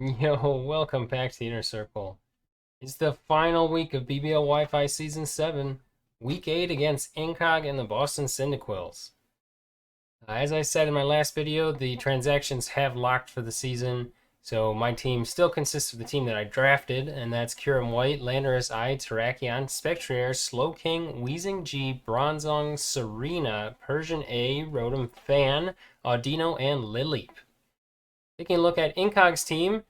Yo, welcome back to the Inner Circle. It's the final week of BBL Wi-Fi Season 7, Week 8 against Incog and the Boston Cyndaquils. As I said in my last video, the transactions have locked for the season, so my team still consists of the team that I drafted, and that's Kiram White, Lando-I, Terrakion, Spectre, Slowking, Wheezing G, Bronzong, Serena, Persian A, Rotom Fan, Audino, and Lileep. Taking a look at Incog's team,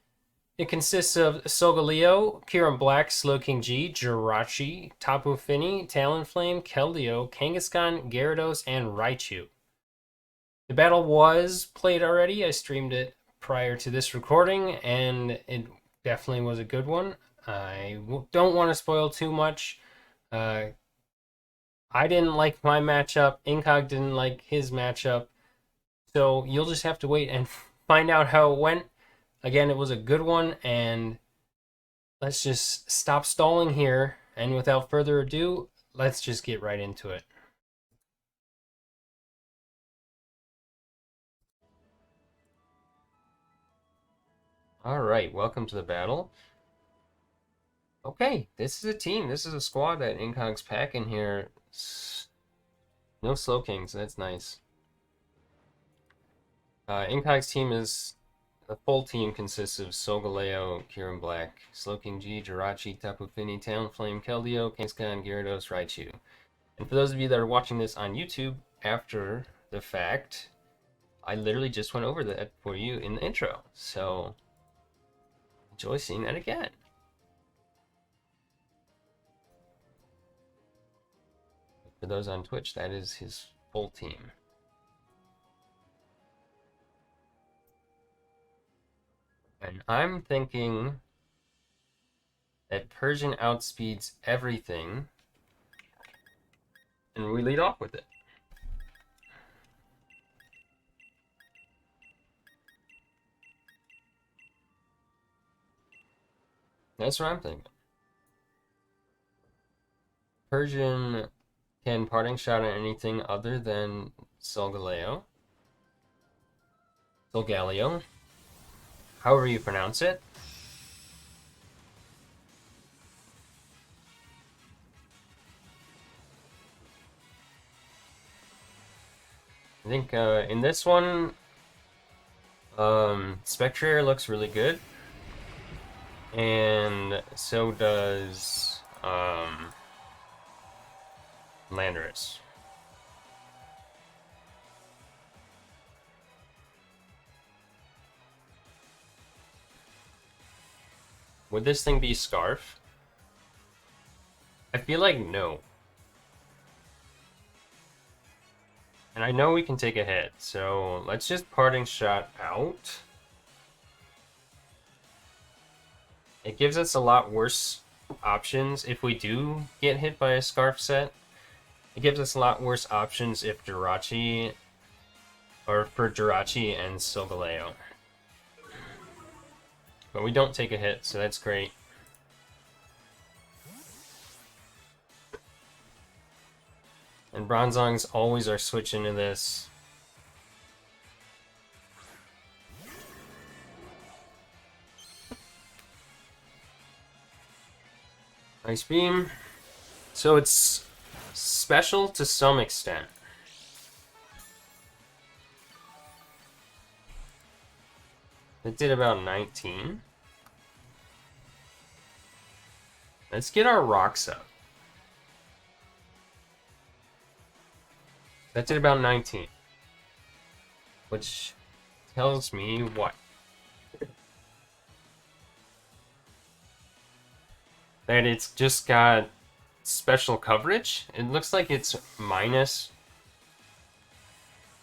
it consists of Solgaleo, Kiran Black, Slowking G, Jirachi, Tapu Fini, Talonflame, Keldeo, Kangaskhan, Gyarados, and Raichu. The battle was played already. I streamed it prior to this recording, and it definitely was a good one. I don't want to spoil too much. I didn't like my matchup. Incog didn't like his matchup. So you'll just have to wait and find out how it went. Again, it was a good one, and let's just stop stalling here. And without further ado, let's just get right into it. All right, welcome to the battle. Okay, this is a team. This is a squad that Incog's packing here. No Slowkings, that's nice. Incog's team is the full team consists of Solgaleo, Kiran Black, Slowking G, Jirachi, Tapu Fini, Talonflame, Keldeo, Kangaskhan, Gyarados, Raichu. And for those of you that are watching this on YouTube after the fact, I literally just went over that for you in the intro. So enjoy seeing that again. For those on Twitch, that is his full team. And I'm thinking that Persian outspeeds everything, and we lead off with it. That's what I'm thinking. Persian can parting shot on anything other than Solgaleo. Solgaleo. However you pronounce it. I think in this one, Spectre looks really good. And so does Landorus. Would this thing be Scarf? I feel like no. And I know we can take a hit, so let's just parting shot out. It gives us a lot worse options if we do get hit by a Scarf set. It gives us a lot worse options if Jirachi, or for Jirachi and Solgaleo. But we don't take a hit, so that's great. And Bronzongs always are switching to this. Ice Beam. So it's special to some extent. It did about 19. Let's get our rocks up. That did about 19. Which tells me what? That it's just got special coverage. It looks like it's minus.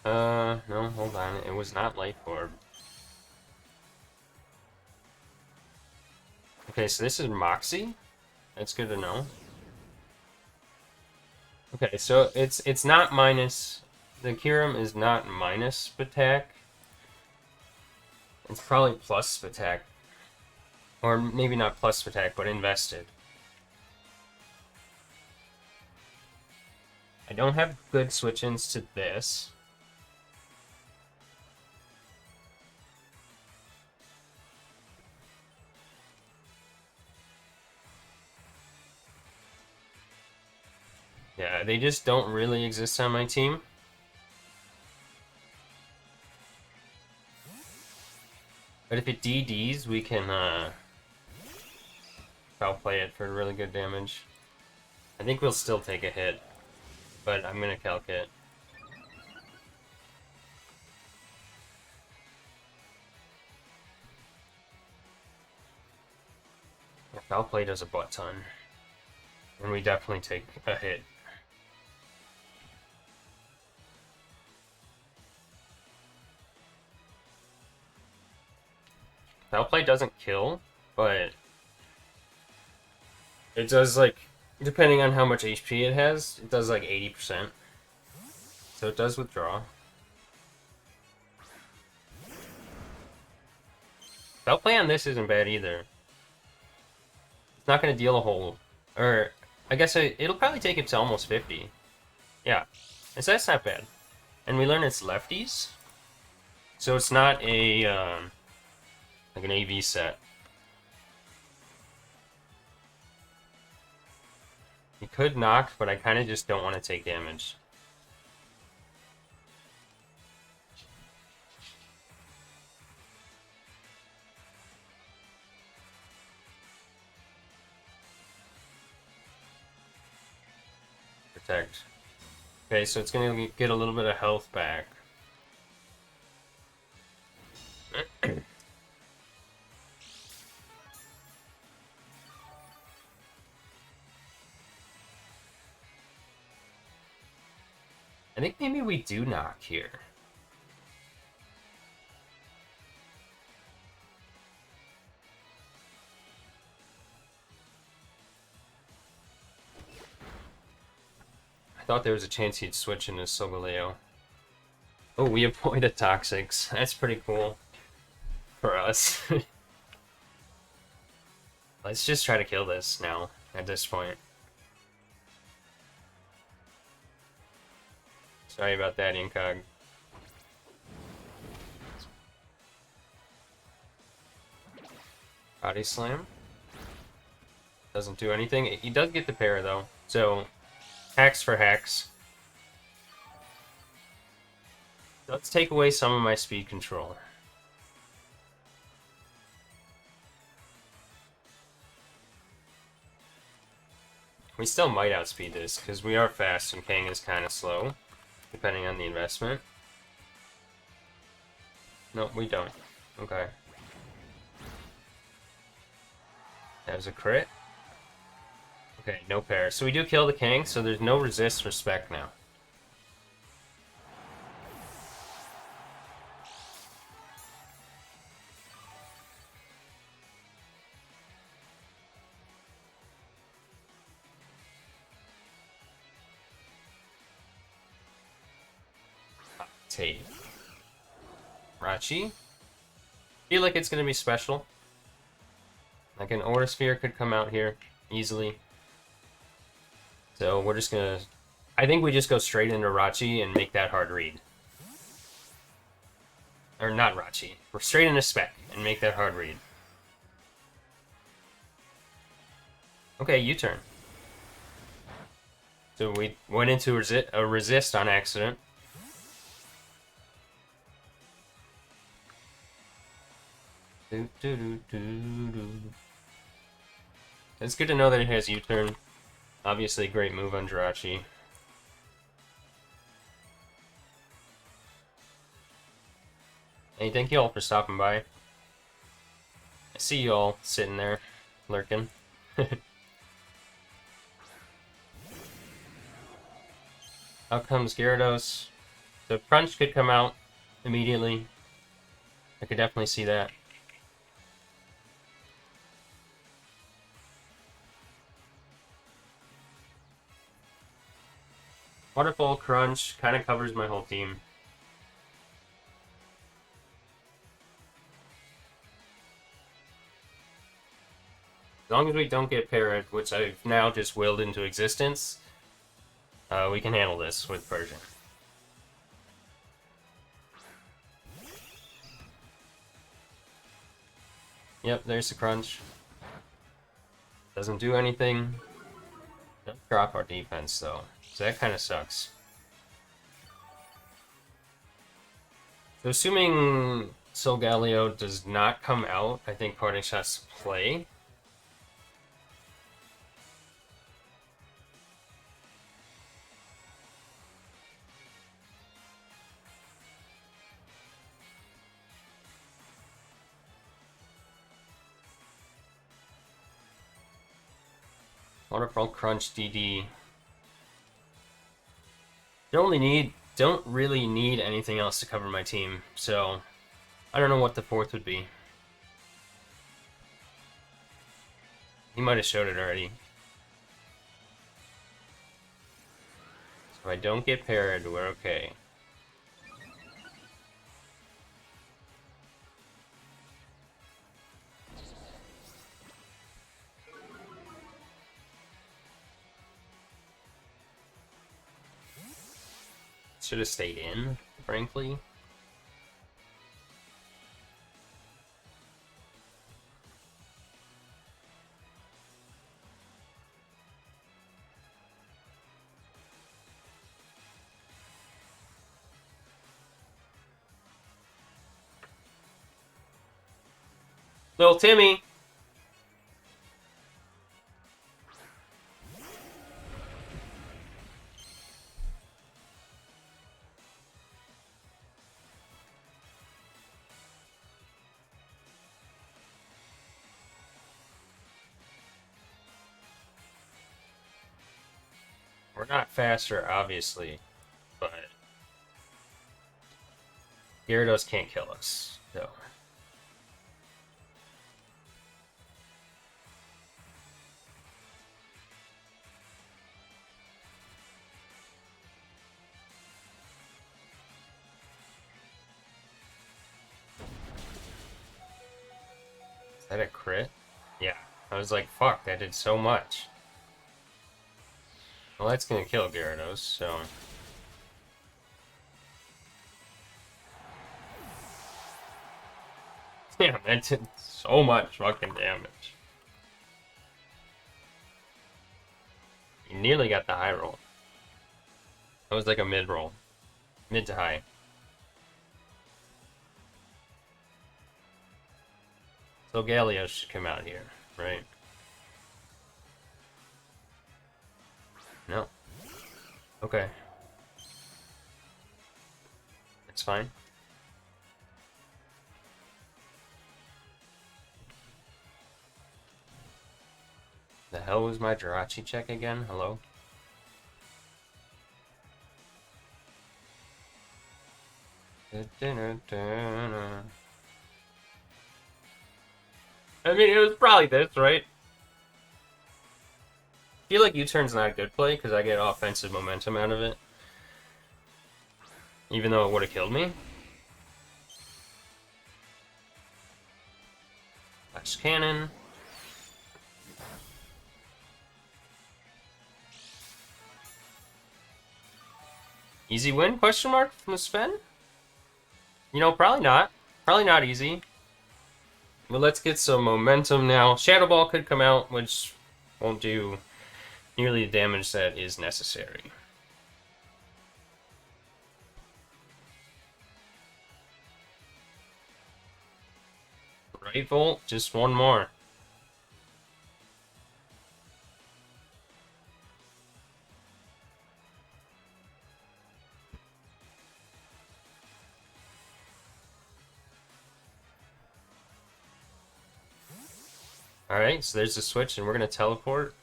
No, hold on. It was not Life Orb. Okay, so this is Moxie. That's good to know. Okay, so it's not minus. The Kiram is not minus Spatak. It's probably plus Spatak. Or maybe not plus Spatak, but invested. I don't have good switch-ins to this. Yeah, they just don't really exist on my team. But if it DDs, we can foul play it for really good damage. I think we'll still take a hit, but I'm gonna calc it. Yeah, foul play does a butt ton, and we definitely take a hit. Foul play doesn't kill, but it does, like, depending on how much HP it has, it does like 80%. So it does withdraw. Foul play on this isn't bad either. It's not going to deal a whole... Or, I guess it'll probably take it to almost 50. Yeah. And so that's not bad. And we learn it's lefties. So it's not a... like an AV set. He could knock, but I kind of just don't want to take damage. Protect. Okay, so it's going to get a little bit of health back. I think maybe we do knock here. I thought there was a chance he'd switch into Solgaleo. Oh, we avoid the Toxics. That's pretty cool for us. Let's just try to kill this now, at this point. Sorry about that, Incog. Body Slam. Doesn't do anything. He does get the pair, though. So, hacks for hacks. Let's take away some of my speed control. We still might outspeed this, because we are fast and Kang is kind of slow, depending on the investment. No, we don't. Okay. That was a crit. Okay, no pair. So we do kill the Kang, so there's no resist for Spec now. Tate. Rachi. Feel like it's going to be special. Like an Aura Sphere could come out here easily. So we're just going to... I think we just go straight into Rachi and make that hard read. Or not Rachi. We're straight into Spec and make that hard read. Okay, U-turn. So we went into a resist on accident. It's good to know that it has U-turn. Obviously, great move on Jirachi. Hey, thank you all for stopping by. I see you all sitting there, lurking. Out comes Gyarados. The Crunch could come out immediately. I could definitely see that. Waterfall Crunch kind of covers my whole team. As long as we don't get Parrot, which I've now just willed into existence, we can handle this with Persian. Yep, there's the Crunch. Doesn't do anything. drop our defense, though. So that kind of sucks. So assuming Solgaleo does not come out, I think Parting Shots play. Waterfall Crunch DD. Don't really need anything else to cover my team, so I don't know what the fourth would be. He might have showed it already. So if I don't get parried, we're okay. Should have stayed in, frankly. Little Timmy! We're not faster, obviously, but Gyarados can't kill us, so. Is that a crit? Yeah. I was like, fuck, that did so much. Well, that's gonna kill Gyarados, so. Damn, that did so much fucking damage. You nearly got the high roll. That was like a mid roll. Mid to high. So Galio should come out here, right? No. Okay. It's fine. The hell was my Jirachi check again? Hello? I mean, it was probably this, right? I feel like U-turn's not a good play because I get offensive momentum out of it. Even though it would have killed me. Flash Cannon. Easy win? Question mark from the Sven? You know, probably not. Probably not easy. But let's get some momentum now. Shadow Ball could come out, which won't do nearly the damage that is necessary. Right, Volt? Just one more. Alright, so there's the switch, and we're going to teleport.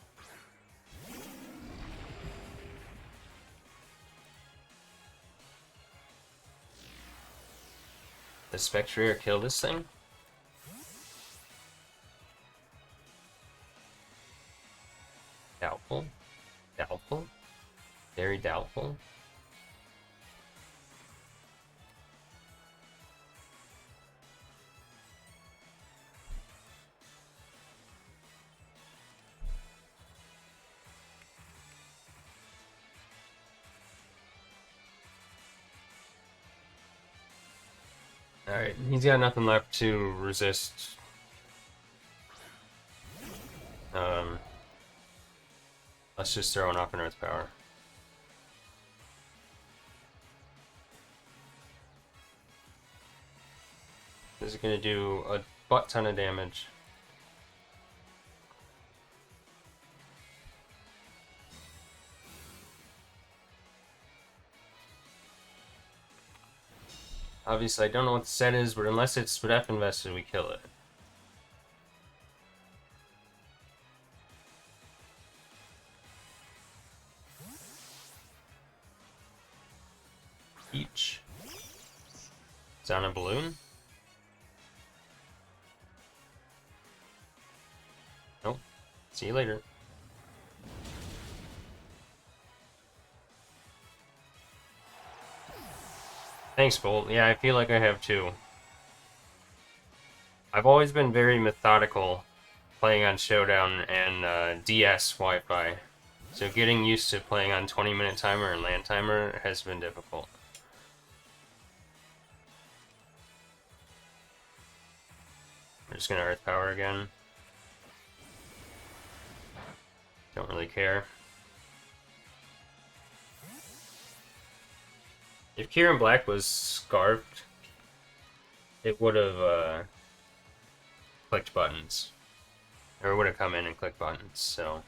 The Spectre kill this thing? Doubtful. Doubtful. Very doubtful. Alright, he's got nothing left to resist. Let's just throw an off in Earth Power. This is going to do a butt ton of damage. Obviously, I don't know what the set is, but unless it's Spec invested, we kill it. Each. It's on a balloon. Nope. See you later. Thanks, Bolt. Yeah, I feel like I have too. I've always been very methodical playing on Showdown and DS Wi-Fi. So getting used to playing on 20-minute timer and LAN timer has been difficult. We're just gonna Earth Power again. Don't really care. If Kieran Black was scarfed, it would have clicked buttons. Or would have come in and clicked buttons, so.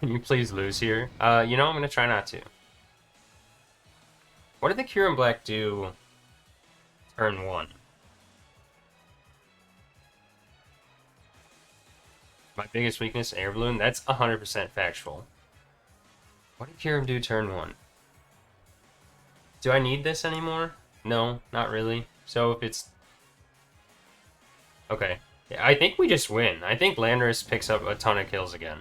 Can you please lose here? You know, I'm gonna try not to. What did the Kieran Black do turn 1? My biggest weakness, air balloon. That's 100% factual. What did Kieran do turn 1? Do I need this anymore? No, not really. So if it's... Okay. Yeah, I think we just win. I think Landorus picks up a ton of kills again.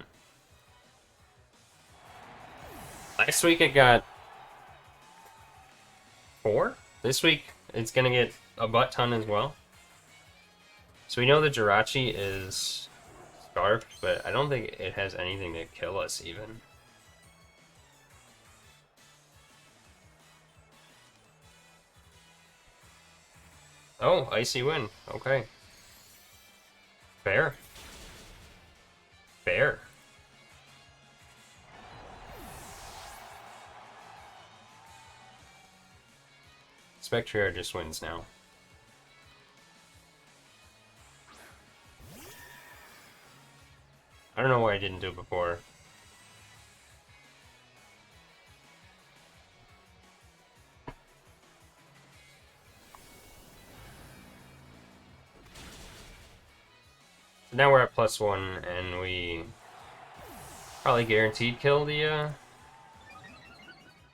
Last week it got 4. This week it's gonna get a butt ton as well. So we know the Jirachi is scarfed, but I don't think it has anything to kill us even. Oh, Icy Wind. Okay. Fair. Fair. Spectre just wins now. I don't know why I didn't do it before. So now we're at +1, and we probably guaranteed kill the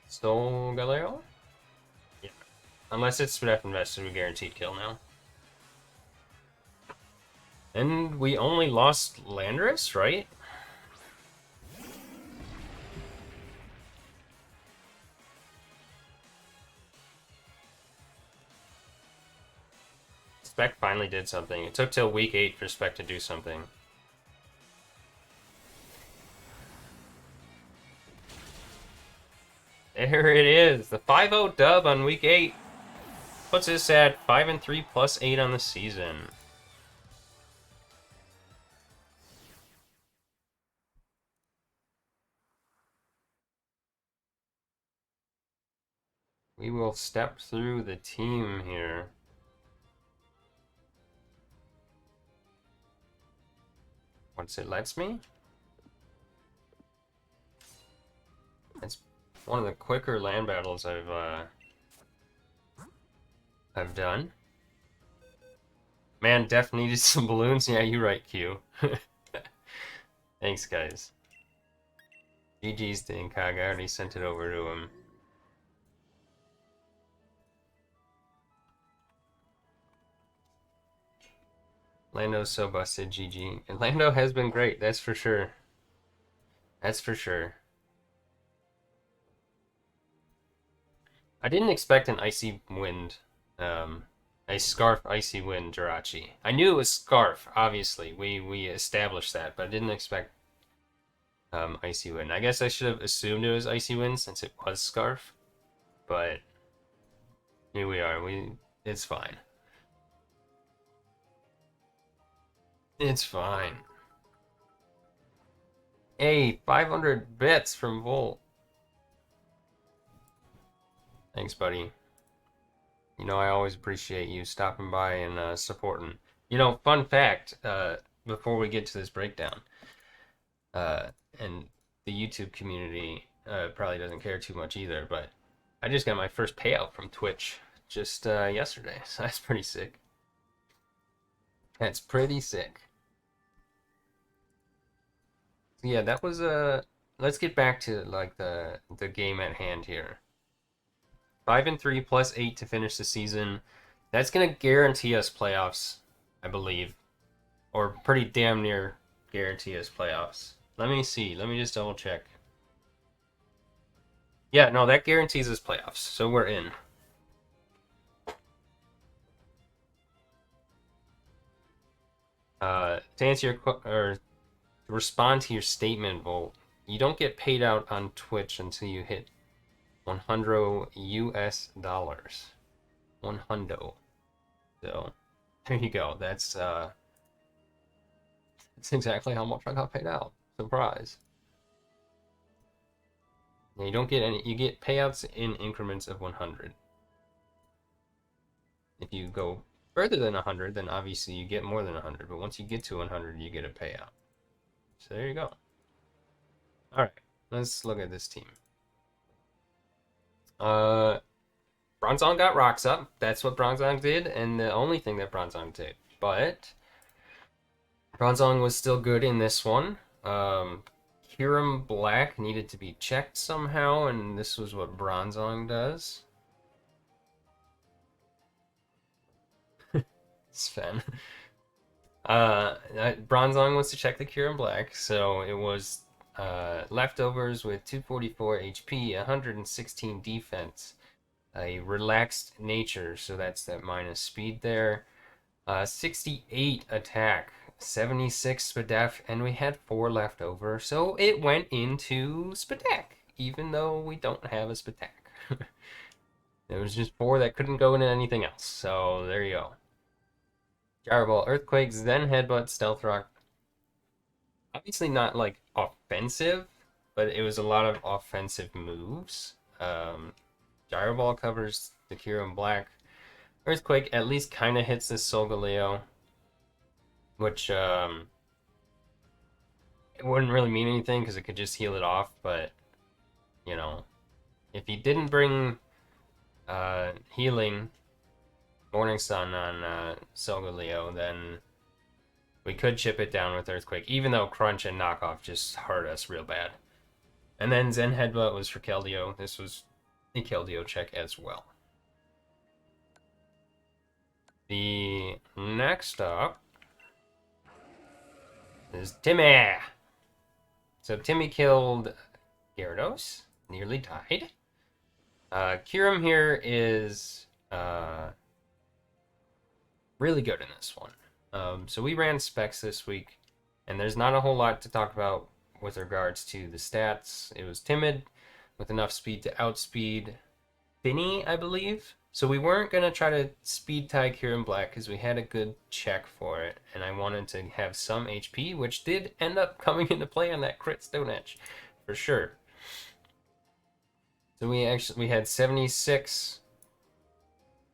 Stole Galeo? Yeah. Unless it's Spec invested, we guaranteed kill now. And we only lost Landorus, right? Spec finally did something. It took till week 8 for Spec to do something. There it is. The 5-0 dub on week 8 puts us at 5-3 +8 on the season. We will step through the team here. Once it lets me. It's one of the quicker land battles I've done. Man, Def needed some balloons. Yeah, you're right, Q. Thanks, guys. GG's to Incog. I already sent it over to him. Lando's so busted, GG. And Lando has been great, that's for sure. That's for sure. I didn't expect an Icy Wind, a Scarf Icy Wind Jirachi. I knew it was Scarf, obviously. We established that, but I didn't expect Icy Wind. I guess I should have assumed it was Icy Wind since it was Scarf, but Here we are. It's fine. It's fine. Hey, 500 bits from Volt. Thanks, buddy. You know, I always appreciate you stopping by and supporting. You know, fun fact, before we get to this breakdown, uh, and the YouTube community probably doesn't care too much either, but I just got my first payout from Twitch just yesterday, so that's pretty sick. That's pretty sick. So yeah, that was let's get back to like the game at hand here. 5-3 plus 8 to finish the season. That's gonna guarantee us playoffs, I believe, or pretty damn near guarantee us playoffs. Let me see. Let me just double check. Yeah, no, that guarantees us playoffs, so we're in. To answer your or to respond to your statement, Volt, you don't get paid out on Twitch until you hit 100 US dollars. 100. So there you go. That's exactly how much I got paid out. Surprise. Yeah, you don't get any. You get payouts in increments of 100. If you go further than 100, then obviously you get more than 100. But once you get to 100, you get a payout. So there you go. All right, let's look at this team. Bronzong got rocks up. That's what Bronzong did, and the only thing that Bronzong did. But Bronzong was still good in this one. Hiram Black needed to be checked somehow, and this was what Bronzong does. Sven. Bronzong was to check the Hiram Black, so it was leftovers with 244 HP, 116 defense, a relaxed nature, so that's that minus speed there. 68 attack, 76 Spadef, and we had 4 left over, so it went into Spadak, even though we don't have a Spadak. There was just 4 that couldn't go into anything else, so there you go. Gyro Earthquake, Zen Headbutt, Stealth Rock. Obviously not like offensive, but it was a lot of offensive moves. Gyro Ball covers the Kira in black. Earthquake at least kind of hits this Solgaleo, which it wouldn't really mean anything because it could just heal it off. But you know, if he didn't bring healing Morning Sun on Solgaleo, then we could chip it down with Earthquake, even though Crunch and Knockoff just hurt us real bad. And then Zen Headbutt was for Keldeo. This was a Keldeo check as well. The next up is Timmy. So Timmy killed Gyarados, nearly died. Kyurem here is really good in this one. So we ran specs this week, and there's not a whole lot to talk about with regards to the stats. It was timid, with enough speed to outspeed Finny, I believe. So we weren't going to try to speed tie Kyurem Black because we had a good check for it, and I wanted to have some HP, which did end up coming into play on that crit Stone Edge, for sure. So we had 76.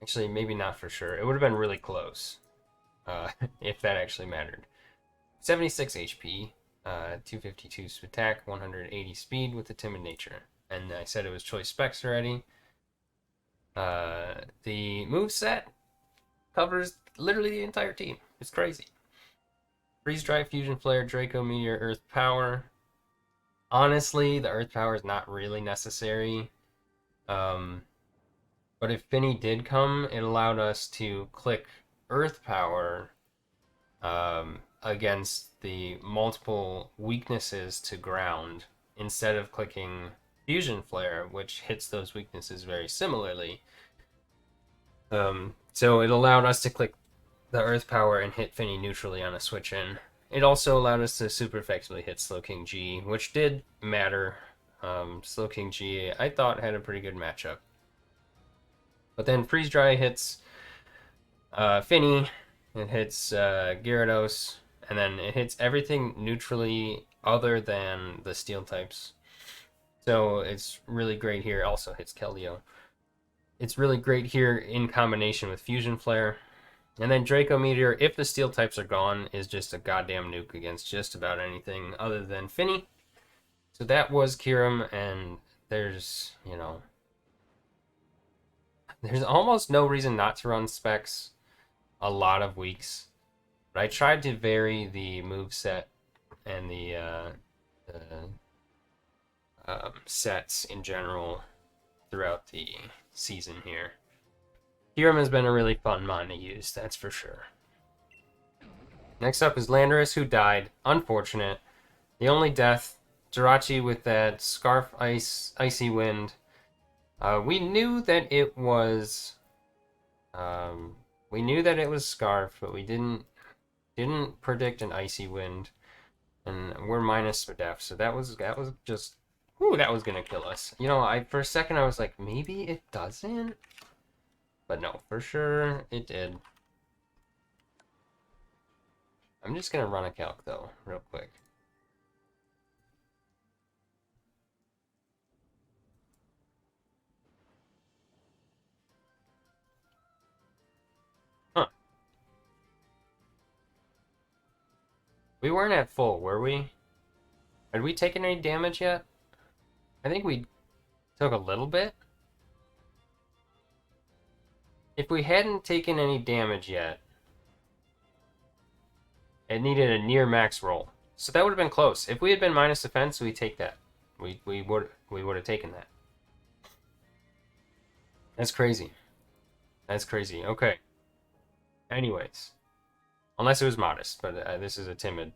Actually, maybe not for sure. It would have been really close, if that actually mattered. 76 HP, 252 attack, 180 speed with the timid nature. And I said it was choice specs already. The moveset covers literally the entire team. It's crazy. Freeze Drive, Fusion Flare, Draco Meteor, Earth Power. Honestly, the Earth Power is not really necessary. But if Finny did come, it allowed us to click Earth Power against the multiple weaknesses to ground instead of clicking Fusion Flare, which hits those weaknesses very similarly. So it allowed us to click the Earth Power and hit Finny neutrally on a switch in. It also allowed us to super effectively hit Slowking G, which did matter. Slowking G, I thought, had a pretty good matchup. But then Freeze Dry hits Finny, it hits Gyarados, and then it hits everything neutrally other than the Steel types. So it's really great here. It also hits Keldeo. It's really great here in combination with Fusion Flare. And then Draco Meteor, if the Steel types are gone, is just a goddamn nuke against just about anything other than Finny. So that was Kyurem, and there's, there's almost no reason not to run Specs a lot of weeks. But I tried to vary the move set and the sets in general throughout the season here. Kyurem has been a really fun mon to use, that's for sure. Next up is Landorus, who died. Unfortunate. The only death, Jirachi with that Scarf Icy Wind. We knew that it was Scarf, but we didn't predict an Icy Wind, and we're minus for def, so that was just, ooh, that was gonna kill us. For a second I was like, maybe it doesn't, but no, for sure it did. I'm just gonna run a calc though, real quick. Huh. We weren't at full, were we? Had we taken any damage yet? I think we took a little bit. If we hadn't taken any damage yet, it needed a near max roll. So that would have been close. If we had been minus defense, we'd take that. We would have taken that. That's crazy. That's crazy. Okay. Anyways. Unless it was modest, but this is a timid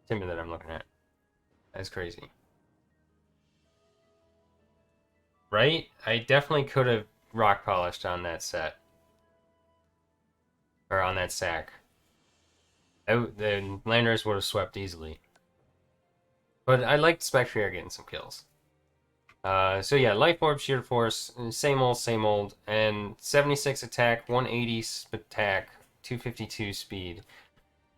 that I'm looking at. That's crazy. Right? I definitely could have rock polished on that set. Or on that sack. The Landers would have swept easily. But I liked Spectrier getting some kills. So yeah, Life Orb, Sheer Force, same old, and 76 attack, 180 attack, 252 speed.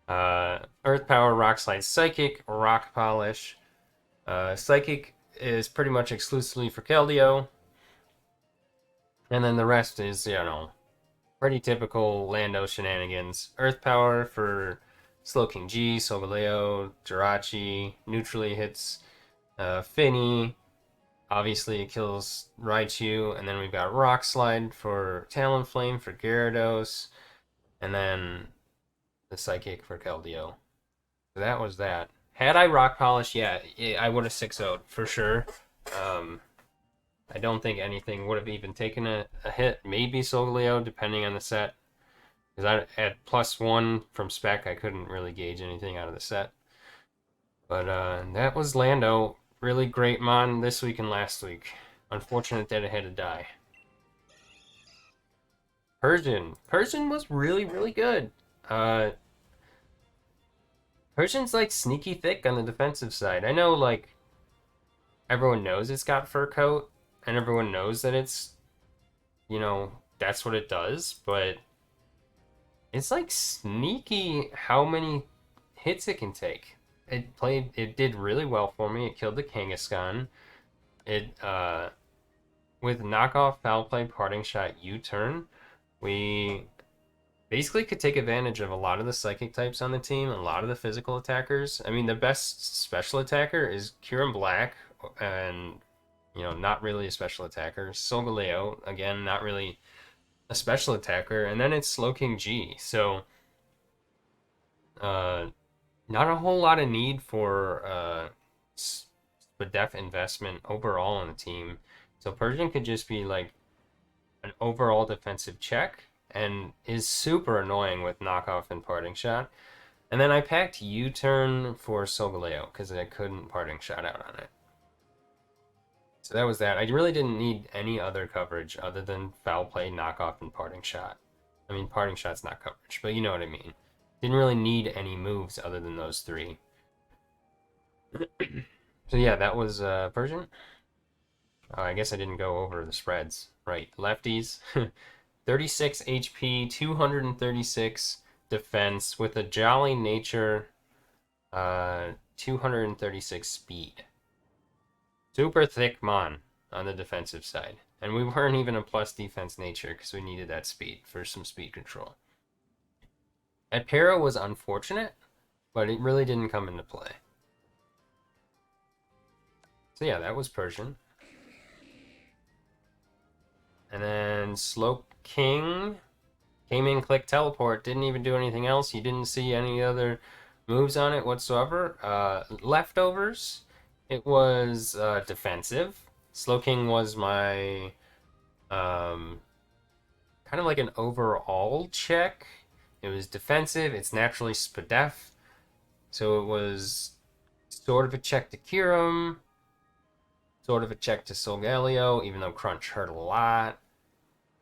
Earth Power, Rock Slide, Psychic, Rock Polish. Psychic is pretty much exclusively for Keldeo. And then the rest is, pretty typical Lando shenanigans. Earth Power for Slowking G, Solgaleo, Jirachi. Neutrally hits Finny. Obviously, it kills Raichu. And then we've got Rock Slide for Talonflame for Gyarados. And then the Psychic for Keldeo. So that was that. Had I Rock Polish, yeah, I would have 6-0'd for sure. I don't think anything would have even taken a hit. Maybe Solgaleo, depending on the set. Because at +1 from Spec, I couldn't really gauge anything out of the set. But that was Lando. Really great mon this week and last week. Unfortunate that it had to die. Persian. Persian was really, really good. Persian's like sneaky thick on the defensive side. I know, like, everyone knows it's got fur coat, and everyone knows that it's, that's what it does, but it's like sneaky how many hits it can take. It did really well for me. It killed the Kangaskhan. It, with knockoff, foul play, parting shot, U-turn, we basically could take advantage of a lot of the psychic types on the team, a lot of the physical attackers. I mean, the best special attacker is Kyurem Black, and not really a special attacker. Solgaleo, again, not really a special attacker, and then it's Slowking G. So, not a whole lot of need for def investment overall on the team. So Persian could just be like an overall defensive check, and is super annoying with knockoff and parting shot. And then I packed U-turn for Solgaleo because I couldn't parting shot out on it. So that was that. I really didn't need any other coverage other than foul play, knockoff, and parting shot. I mean, parting shot's not coverage, but you know what I mean. Didn't really need any moves other than those three. So yeah, that was Persian. Oh, I guess I didn't go over the spreads. Right, lefties. 36 HP, 236 defense with a jolly nature, 236 speed. Super thick mon on the defensive side. And we weren't even a plus defense nature because we needed that speed for some speed control. That para was unfortunate, but it really didn't come into play. So yeah, that was Persian. And then Slope King came in, click teleport, didn't even do anything else. You didn't see any other moves on it whatsoever. Leftovers, it was defensive. Slowking was my kind of like an overall check. It was defensive. It's naturally Spadef, so it was sort of a check to Kirim, sort of a check to Solgaleo, even though Crunch hurt a lot,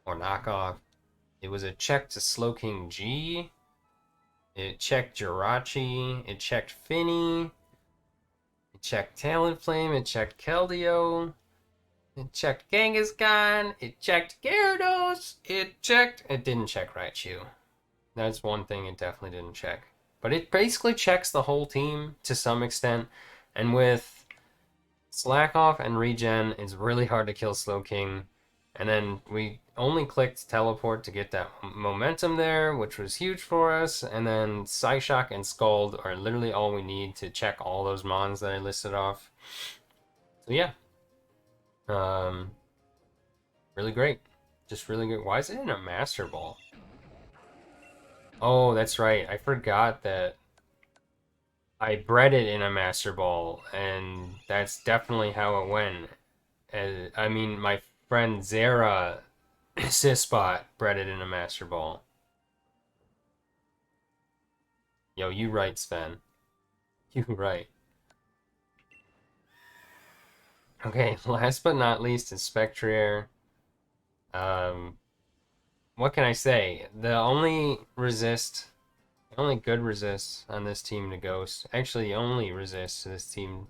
or knockoff. It was a check to Slowking G. It checked Jirachi. It checked Finny. It checked Talonflame. It checked Keldeo. It checked Kangaskhan. It checked Gyarados. It didn't check Raichu. That's one thing it definitely didn't check. But it basically checks the whole team to some extent. And with Slack Off and Regen, it's really hard to kill Slowking. And then we only clicked teleport to get that momentum there, which was huge for us. And then Psyshock and Scald are literally all we need to check all those mons that I listed off. So yeah. Really great. Just really good. Why is it in a Master Ball? Oh, that's right. I forgot that I bred it in a Master Ball, and that's definitely how it went. I mean, my friend Zara Sispot bred it in a Master Ball. Yo, you right, Sven. You right. Okay, last but not least is Spectrier. What can I say? The only good resist on this team to Ghost, actually the only resist to this team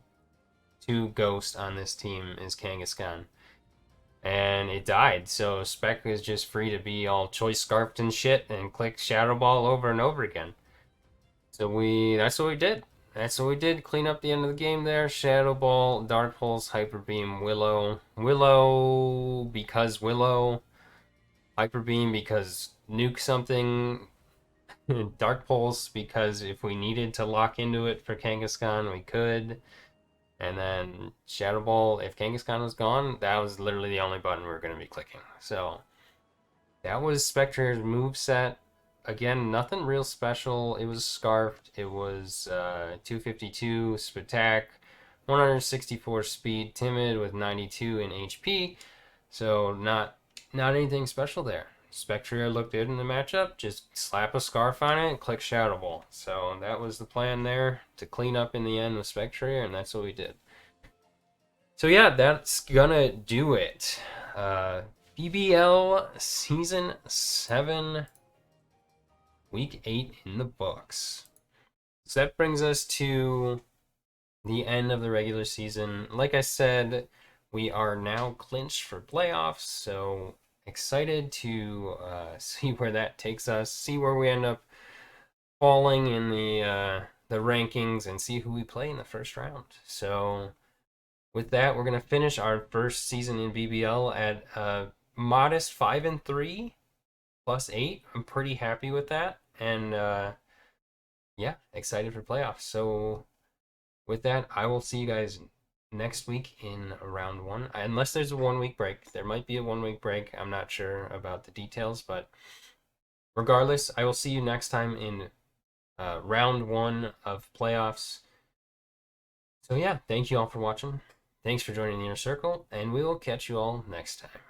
to Ghost on this team is Kangaskhan. And it died, so Spec is just free to be all choice scarfed and shit and click Shadow Ball over and over again. So that's what we did. That's what we did. Clean up the end of the game there. Shadow Ball, Dark Pulse, Hyper Beam, Willow. Willow because Willow. Hyper Beam because nuke something. Dark Pulse because if we needed to lock into it for Kangaskhan, we could. And then Shadow Ball, if Kangaskhan was gone, that was literally the only button we were going to be clicking. So that was Spectre's moveset. Again, nothing real special. It was Scarfed. It was 252 Spatak, 164 speed, Timid with 92 in HP. So not anything special there. Spectrier looked good in the matchup. Just slap a scarf on it and click Shadow Ball. So that was the plan there, to clean up in the end with Spectrier, and that's what we did. So yeah, that's gonna do it. BBL Season 7, Week 8 in the books. So that brings us to the end of the regular season. Like I said, we are now clinched for playoffs, so excited to see where that takes us, see where we end up falling in the rankings, and see who we play in the first round. So with that, we're gonna finish our first season in BBL at a modest 5-3 +8. I'm pretty happy with that, and yeah, excited for playoffs. So with that, I will see you guys next week in round 1, unless there's a 1-week break. There might be a 1-week break. I'm not sure about the details, but regardless, I will see you next time in round 1 of playoffs. So yeah, thank you all for watching. Thanks for joining the Inner Circle, and we will catch you all next time.